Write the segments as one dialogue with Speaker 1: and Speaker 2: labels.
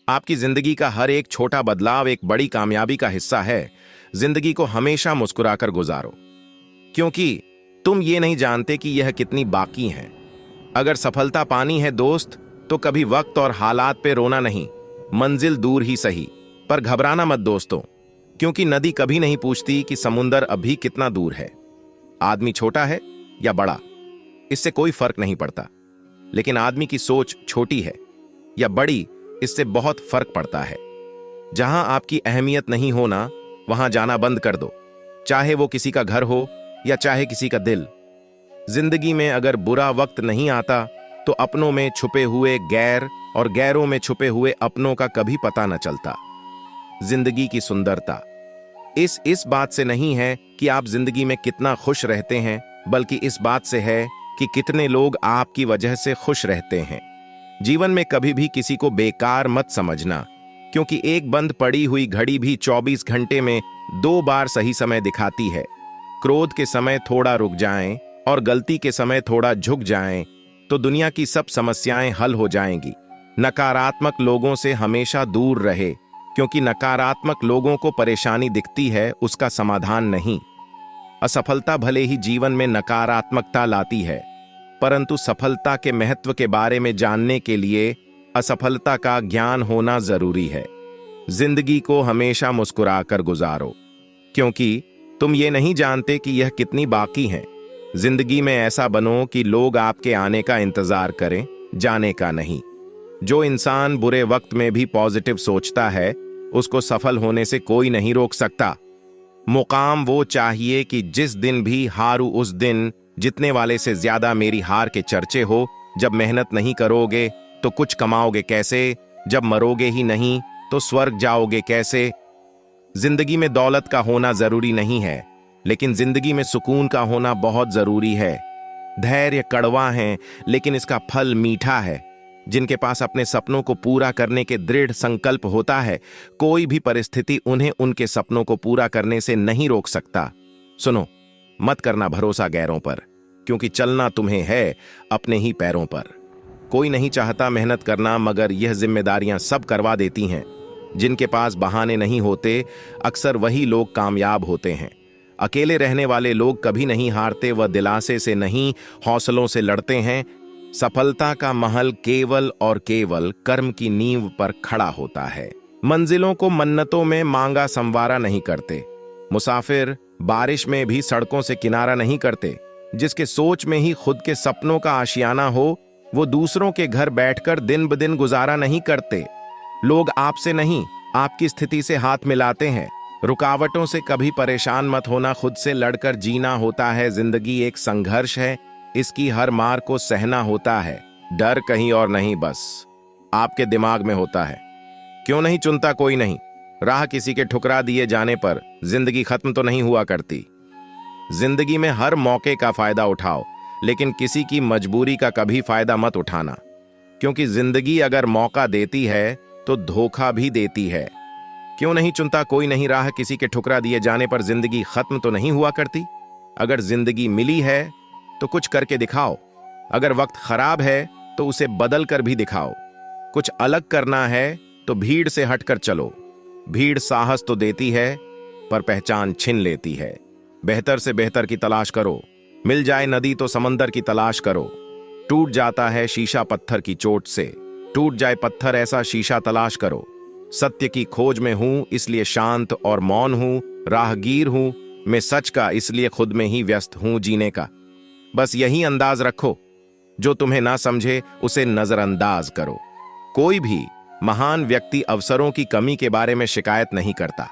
Speaker 1: आपकी जिंदगी का हर एक छोटा बदलाव एक बड़ी कामयाबी का हिस्सा है। जिंदगी को हमेशा मुस्कुराकर गुजारो, क्योंकि तुम ये नहीं जानते कि यह कितनी बाकी है। अगर सफलता पानी है दोस्त, तो कभी वक्त और हालात पे रोना नहीं, मंजिल दूर ही सही, पर घबराना मत दोस्तों, क्योंकि नदी कभी नहीं पूछती कि समुंदर अभी कितना दूर है। आदमी छोटा है या बड़ा, इससे कोई फर्क नहीं पड़ता, लेकिन आदमी की सोच छोटी है या बड़ी, इससे बहुत फर्क पड़ता है। जहां आपकी अहमियत नहीं होना, वहां जाना बंद कर दो, चाहे वो किसी का घर हो या चाहे किसी का दिल। जिंदगी में अगर बुरा वक्त नहीं आता, तो अपनों में छुपे हुए गैर और गैरों में छुपे हुए अपनों का कभी पता न चलता। जिंदगी की सुंदरता इस बात से नहीं है कि आप जिंदगी में कितना खुश रहते हैं, बल्कि इस बात से है कि कितने लोग आपकी वजह से खुश रहते हैं। जीवन में कभी भी किसी को बेकार मत समझना, क्योंकि एक बंद पड़ी हुई घड़ी भी 24 घंटे में 2 बार सही समय दिखाती है। क्रोध के समय थोड़ा रुक जाएं और गलती के समय थोड़ा झुक जाएं, तो दुनिया की सब समस्याएं हल हो जाएंगी। नकारात्मक लोगों से हमेशा दूर रहे, क्योंकि नकारात्मक लोगों को परेशानी दिखती है, उसका समाधान नहीं। असफलता भले ही जीवन में नकारात्मकता लाती है, परंतु सफलता के महत्व के बारे में जानने के लिए असफलता का ज्ञान होना जरूरी है। जिंदगी को हमेशा मुस्कुराकर गुजारो, क्योंकि तुम ये नहीं जानते कि यह कितनी बाकी है। जिंदगी में ऐसा बनो कि लोग आपके आने का इंतजार करें, जाने का नहीं। जो इंसान बुरे वक्त में भी पॉजिटिव सोचता है, उसको सफल होने से कोई नहीं रोक सकता। मुकाम वो चाहिए कि जिस दिन भी हारू उस दिन जितने वाले से ज्यादा मेरी हार के चर्चे हो। जब मेहनत नहीं करोगे तो कुछ कमाओगे कैसे? जब मरोगे ही नहीं तो स्वर्ग जाओगे कैसे? जिंदगी में दौलत का होना जरूरी नहीं है, लेकिन जिंदगी में सुकून का होना बहुत जरूरी है। धैर्य कड़वा है, लेकिन इसका फल मीठा है। जिनके पास अपने सपनों को पूरा करने के दृढ़ संकल्प होता है, कोई भी परिस्थिति उन्हें उनके सपनों को पूरा करने से नहीं रोक सकता। सुनो, मत करना भरोसा गैरों पर, क्योंकि चलना तुम्हें है अपने ही पैरों पर। कोई नहीं चाहता मेहनत करना, मगर यह जिम्मेदारियां सब करवा देती हैं। जिनके पास बहाने नहीं होते, अक्सर वही लोग कामयाब होते हैं। अकेले रहने वाले लोग कभी नहीं हारते, वह दिलासे से नहीं, हौसलों से लड़ते हैं। सफलता का महल केवल और केवल कर्म की नींव पर खड़ा होता है। मंजिलों को मन्नतों में मांगा संवारा नहीं करते। मुसाफिर बारिश में भी सड़कों से किनारा नहीं करते। जिसके सोच में ही खुद के सपनों का आशियाना हो, वो दूसरों के घर बैठकर दिन ब दिन गुजारा नहीं करते। लोग आपसे नहीं, आपकी स्थिति से हाथ मिलाते हैं। रुकावटों से कभी परेशान मत होना, खुद से लड़कर जीना होता है। जिंदगी एक संघर्ष है, इसकी हर मार को सहना होता है। डर कहीं और नहीं, बस आपके दिमाग में होता है। क्यों नहीं चुनता कोई नहीं? राह किसी के ठुकरा दिए जाने पर जिंदगी खत्म तो नहीं हुआ करती। जिंदगी में हर मौके का फायदा उठाओ, लेकिन किसी की मजबूरी का कभी फायदा मत उठाना, क्योंकि जिंदगी अगर मौका देती है तो धोखा भी देती है। क्यों नहीं चुनता कोई नहीं राह किसी के ठुकरा दिए जाने पर जिंदगी खत्म तो नहीं हुआ करती। अगर जिंदगी मिली है तो कुछ करके दिखाओ। अगर वक्त खराब है तो उसे बदल कर भी दिखाओ। कुछ अलग करना है तो भीड़ से हटकर चलो। भीड़ साहस तो देती है, पर पहचान छीन लेती है। बेहतर से बेहतर की तलाश करो। मिल जाए नदी तो समंदर की तलाश करो। टूट जाता है शीशा पत्थर की चोट से, टूट जाए पत्थर ऐसा शीशा तलाश करो। सत्य की खोज में हूं, इसलिए शांत और मौन हूं। राहगीर हूं मैं सच का, इसलिए खुद में ही व्यस्त हूं जीने का। बस यही अंदाज रखो, जो तुम्हें ना समझे उसे नजरअंदाज करो। कोई भी महान व्यक्ति अवसरों की कमी के बारे में शिकायत नहीं करता।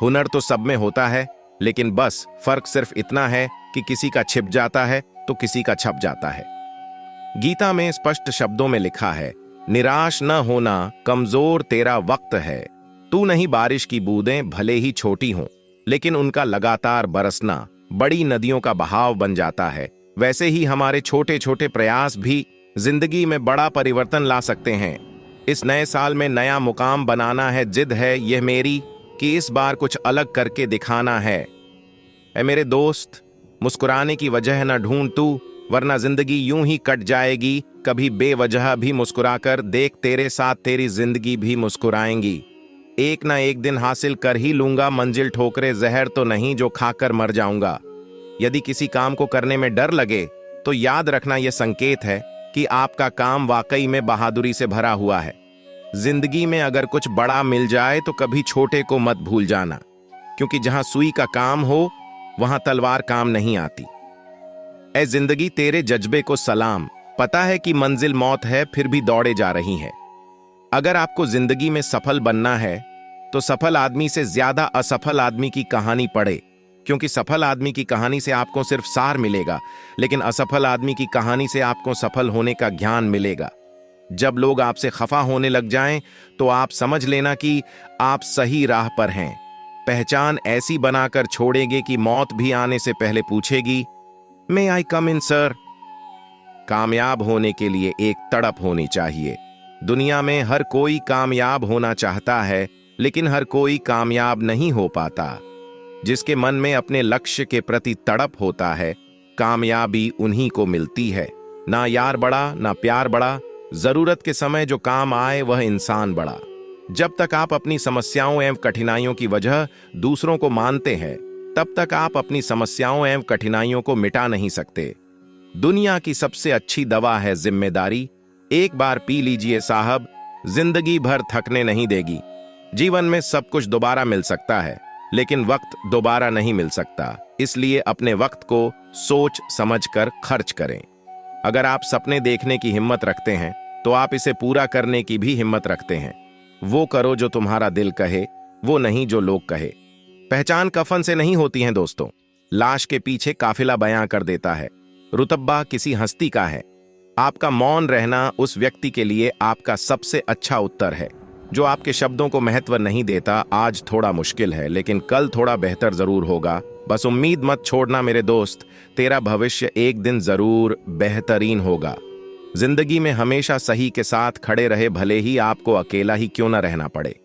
Speaker 1: हुनर तो सब में होता है, लेकिन बस फर्क सिर्फ इतना है कि किसी का छिप जाता है तो किसी का छप जाता है। गीता में स्पष्ट शब्दों में लिखा है, निराश न होना, कमजोर तेरा वक्त है। तू नहीं बारिश की बूंदें भले ही छोटी हों, लेकिन उनका लगातार बरसना बड़ी नदियों का बहाव बन जाता है। वैसे ही हमारे छोटे छोटे प्रयास भी जिंदगी में बड़ा परिवर्तन ला सकते हैं। इस नए साल में नया मुकाम बनाना है, जिद है यह मेरी कि इस बार कुछ अलग करके दिखाना है। ऐ मेरे दोस्त, मुस्कुराने की वजह न ढूंढ तू, वरना जिंदगी यूं ही कट जाएगी। कभी बेवजह भी मुस्कुराकर देख, तेरे साथ तेरी जिंदगी भी मुस्कुराएंगी। एक ना एक दिन हासिल कर ही लूंगा मंजिल, ठोकरे जहर तो नहीं जो खाकर मर जाऊंगा। यदि किसी काम को करने में डर लगे तो याद रखना यह संकेत है कि आपका काम वाकई में बहादुरी से भरा हुआ है। जिंदगी में अगर कुछ बड़ा मिल जाए तो कभी छोटे को मत भूल जाना, क्योंकि जहां सुई का काम हो वहां तलवार काम नहीं आती। ऐ जिंदगी तेरे जज्बे को सलाम, पता है कि मंजिल मौत है फिर भी दौड़े जा रही है। अगर आपको जिंदगी में सफल बनना है तो सफल आदमी से ज्यादा असफल आदमी की कहानी पढ़े, क्योंकि सफल आदमी की कहानी से आपको सिर्फ सार मिलेगा, लेकिन असफल आदमी की कहानी से आपको सफल होने का ज्ञान मिलेगा। जब लोग आपसे खफा होने लग जाएं तो आप समझ लेना कि आप सही राह पर हैं। पहचान ऐसी बनाकर छोड़ेंगे कि मौत भी आने से पहले पूछेगी, मे आई कम इन सर। कामयाब होने के लिए एक तड़प होनी चाहिए। दुनिया में हर कोई कामयाब होना चाहता है, लेकिन हर कोई कामयाब नहीं हो पाता। जिसके मन में अपने लक्ष्य के प्रति तड़प होता है, कामयाबी उन्हीं को मिलती है। ना यार बड़ा, ना प्यार बड़ा, जरूरत के समय जो काम आए वह इंसान बड़ा। जब तक आप अपनी समस्याओं एवं कठिनाइयों की वजह दूसरों को मानते हैं, तब तक आप अपनी समस्याओं एवं कठिनाइयों को मिटा नहीं सकते। दुनिया की सबसे अच्छी दवा है जिम्मेदारी। एक बार पी लीजिए साहब, जिंदगी भर थकने नहीं देगी। जीवन में सब कुछ दोबारा मिल सकता है, लेकिन वक्त दोबारा नहीं मिल सकता। इसलिए अपने वक्त को सोच समझकर खर्च करें। अगर आप सपने देखने की हिम्मत रखते हैं तो आप इसे पूरा करने की भी हिम्मत रखते हैं। वो करो जो तुम्हारा दिल कहे, वो नहीं जो लोग कहे। पहचान कफन से नहीं होती है दोस्तों, लाश के पीछे काफिला बयां कर देता है। रुतब्बा किसी हस्ती का है। आपका मौन रहना उस व्यक्ति के लिए आपका सबसे अच्छा उत्तर है जो आपके शब्दों को महत्व नहीं देता। आज थोड़ा मुश्किल है, लेकिन कल थोड़ा बेहतर जरूर होगा। बस उम्मीद मत छोड़ना मेरे दोस्त, तेरा भविष्य एक दिन जरूर बेहतरीन होगा। जिंदगी में हमेशा सही के साथ खड़े रहे, भले ही आपको अकेला ही क्यों न रहना पड़े।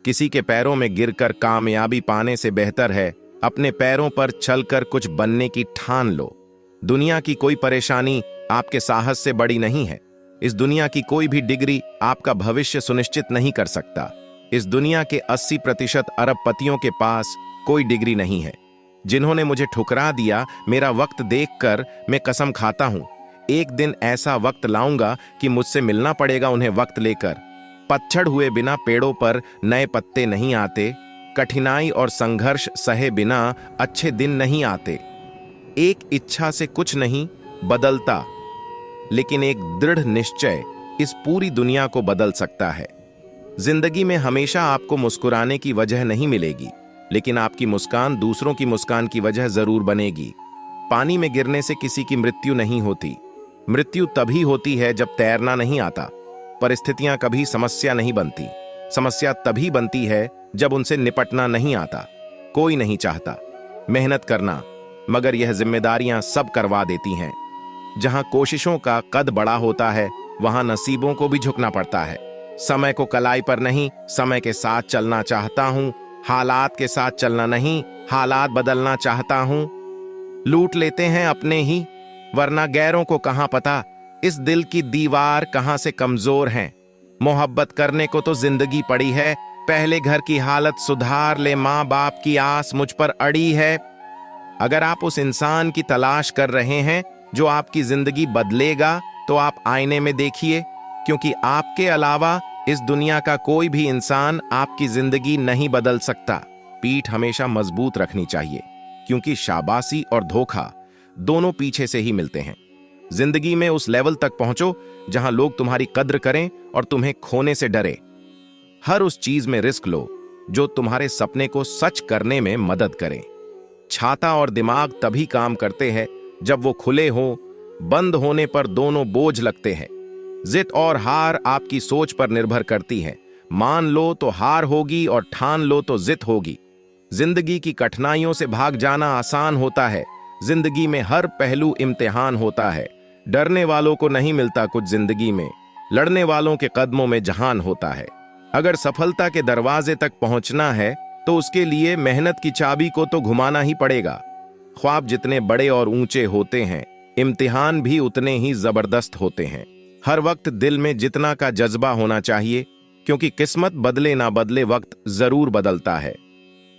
Speaker 1: किसी के पैरों में गिरकर कामयाबी पाने से बेहतर है अपने पैरों पर चलकर कुछ बनने की ठान लो। दुनिया की कोई परेशानी आपके साहस से बड़ी नहीं है। इस दुनिया की कोई भी डिग्री आपका भविष्य सुनिश्चित नहीं कर सकता। इस दुनिया के 80% अरबपतियों के पास कोई डिग्री नहीं है। जिन्होंने मुझे ठुकरा दिया, मेरा वक्त देखकर मैं कसम खाता हूं, एक दिन ऐसा वक्त लाऊंगा कि मुझसे मिलना पड़ेगा उन्हें वक्त लेकर। पतझड़ हुए बिना पेड़ों पर नए पत्ते नहीं आते। कठिनाई और संघर्ष सहे बिना अच्छे दिन नहीं आते। एक इच्छा से कुछ नहीं बदलता, लेकिन एक दृढ़ निश्चय इस पूरी दुनिया को बदल सकता है। जिंदगी में हमेशा आपको मुस्कुराने की वजह नहीं मिलेगी, लेकिन आपकी मुस्कान दूसरों की मुस्कान की वजह जरूर बनेगी। पानी में गिरने से किसी की मृत्यु नहीं होती। मृत्यु तभी होती है जब तैरना नहीं आता। परिस्थितियां कभी समस्या नहीं बनती। समस्या तभी बनती है जब उनसे निपटना नहीं आता। कोई नहीं चाहता मेहनत करना, मगर यह जिम्मेदारियां सब करवा देती हैं। जहां कोशिशों का कद बड़ा होता है, वहां नसीबों को भी झुकना पड़ता है। समय को कलाई पर नहीं, समय के साथ चलना चाहता हूं। हालात के साथ चलना नहीं, हालात बदलना चाहता हूं। लूट लेते हैं अपने ही, वरना गैरों को कहां पता इस दिल की दीवार कहां से कमजोर है। मोहब्बत करने को तो जिंदगी पड़ी है, पहले घर की हालत सुधार ले, माँ बाप की आस मुझ पर अड़ी है। अगर आप उस इंसान की तलाश कर रहे हैं जो आपकी जिंदगी बदलेगा, तो आप आईने में देखिए, क्योंकि आपके अलावा इस दुनिया का कोई भी इंसान आपकी जिंदगी नहीं बदल सकता। पीठ हमेशा मजबूत रखनी चाहिए, क्योंकि शाबाशी और धोखा दोनों पीछे से ही मिलते हैं। जिंदगी में उस लेवल तक पहुंचो जहां लोग तुम्हारी कद्र करें और तुम्हें खोने से डरे। हर उस चीज में रिस्क लो जो तुम्हारे सपने को सच करने में मदद करे। छाता और दिमाग तभी काम करते हैं जब वो खुले हों, बंद होने पर दोनों बोझ लगते हैं। जिद और हार आपकी सोच पर निर्भर करती है। मान लो तो हार होगी और ठान लो तो जिद होगी। जिंदगी की कठिनाइयों से भाग जाना आसान होता है। जिंदगी में हर पहलू इम्तिहान होता है। डरने वालों को नहीं मिलता कुछ जिंदगी में, लड़ने वालों के कदमों में जहान होता है। अगर सफलता के दरवाजे तक पहुंचना है तो उसके लिए मेहनत की चाबी को तो घुमाना ही पड़ेगा। ख्वाब जितने बड़े और ऊंचे होते हैं, इम्तिहान भी उतने ही जबरदस्त होते हैं। हर वक्त दिल में जितना का जज्बा होना चाहिए, क्योंकि किस्मत बदले ना बदले वक्त जरूर बदलता है।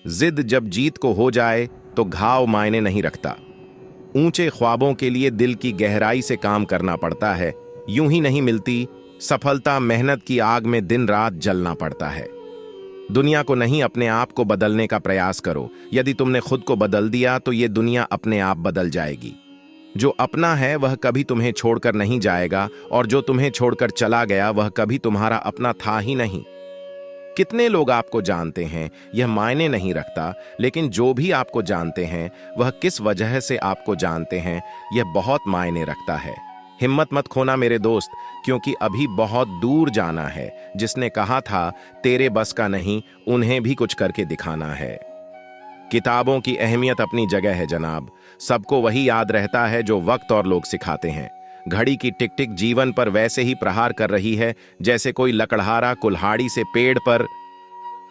Speaker 1: जिद जब जीत को हो जाए तो घाव मायने नहीं रखता। ऊंचे ख्वाबों के लिए दिल की गहराई से काम करना पड़ता है, यूं ही नहीं मिलती सफलता। मेहनत की आग में दिन रात जलना पड़ता है। दुनिया को नहीं, अपने आप को बदलने का प्रयास करो। यदि तुमने खुद को बदल दिया तो ये दुनिया अपने आप बदल जाएगी। जो अपना है वह कभी तुम्हें छोड़कर नहीं जाएगा, और जो तुम्हें छोड़कर चला गया वह कभी तुम्हारा अपना था ही नहीं। कितने लोग आपको जानते हैं यह मायने नहीं रखता, लेकिन जो भी आपको जानते हैं वह किस वजह से आपको जानते हैं यह बहुत मायने रखता है। हिम्मत मत खोना मेरे दोस्त, क्योंकि अभी बहुत दूर जाना है। जिसने कहा था तेरे बस का नहीं, उन्हें भी कुछ करके दिखाना है। किताबों की अहमियत अपनी जगह है जनाब। सबको वही याद रहता है जो वक्त और लोग सिखाते हैं। घड़ी की टिक टिक जीवन पर वैसे ही प्रहार कर रही है जैसे कोई लकड़हारा कुल्हाड़ी से पेड़ पर।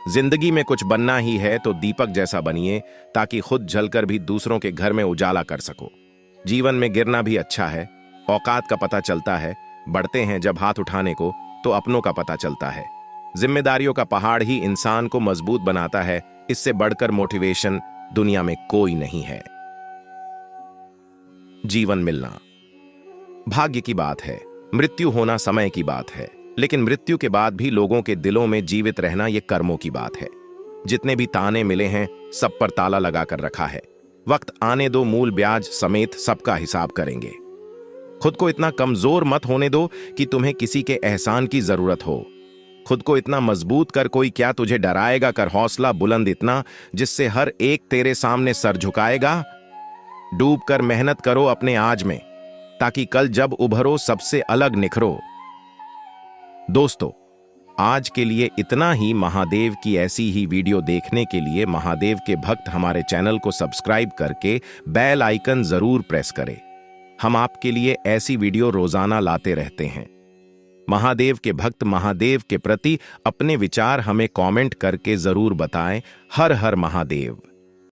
Speaker 1: जिंदगी में कुछ बनना ही है तो दीपक जैसा बनिए, ताकि खुद जलकर भी दूसरों के घर में उजाला कर सको। जीवन में गिरना भी अच्छा है। औकात का पता चलता है, बढ़ते हैं जब हाथ उठाने को तो अपनों का पता चलता है। जिम्मेदारियों का पहाड़ ही इंसान को मजबूत बनाता है। इससे बढ़कर मोटिवेशन दुनिया में कोई नहीं है। जीवन मिलना भाग्य की बात है, मृत्यु होना समय की बात है, लेकिन मृत्यु के बाद भी लोगों के दिलों में जीवित रहना यह कर्मों की बात है। जितने भी ताने मिले हैं सब पर ताला लगाकर रखा है। वक्त आने दो, मूल ब्याज समेत सबका हिसाब करेंगे। खुद को इतना कमजोर मत होने दो कि तुम्हें किसी के एहसान की जरूरत हो। खुद को इतना मजबूत कर कोई क्या तुझे डराएगा। कर हौसला बुलंद इतना जिससे हर एक तेरे सामने सर झुकाएगा। डूब कर मेहनत करो अपने आज में, ताकि कल जब उभरो सबसे अलग निखरो। दोस्तों, आज के लिए इतना ही। महादेव की ऐसी ही वीडियो देखने के लिए महादेव के भक्त हमारे चैनल को सब्सक्राइब करके बेल आइकन जरूर प्रेस करें। हम आपके लिए ऐसी वीडियो रोजाना लाते रहते हैं। महादेव के भक्त महादेव के प्रति अपने विचार हमें कमेंट करके जरूर बताएं। हर हर महादेव।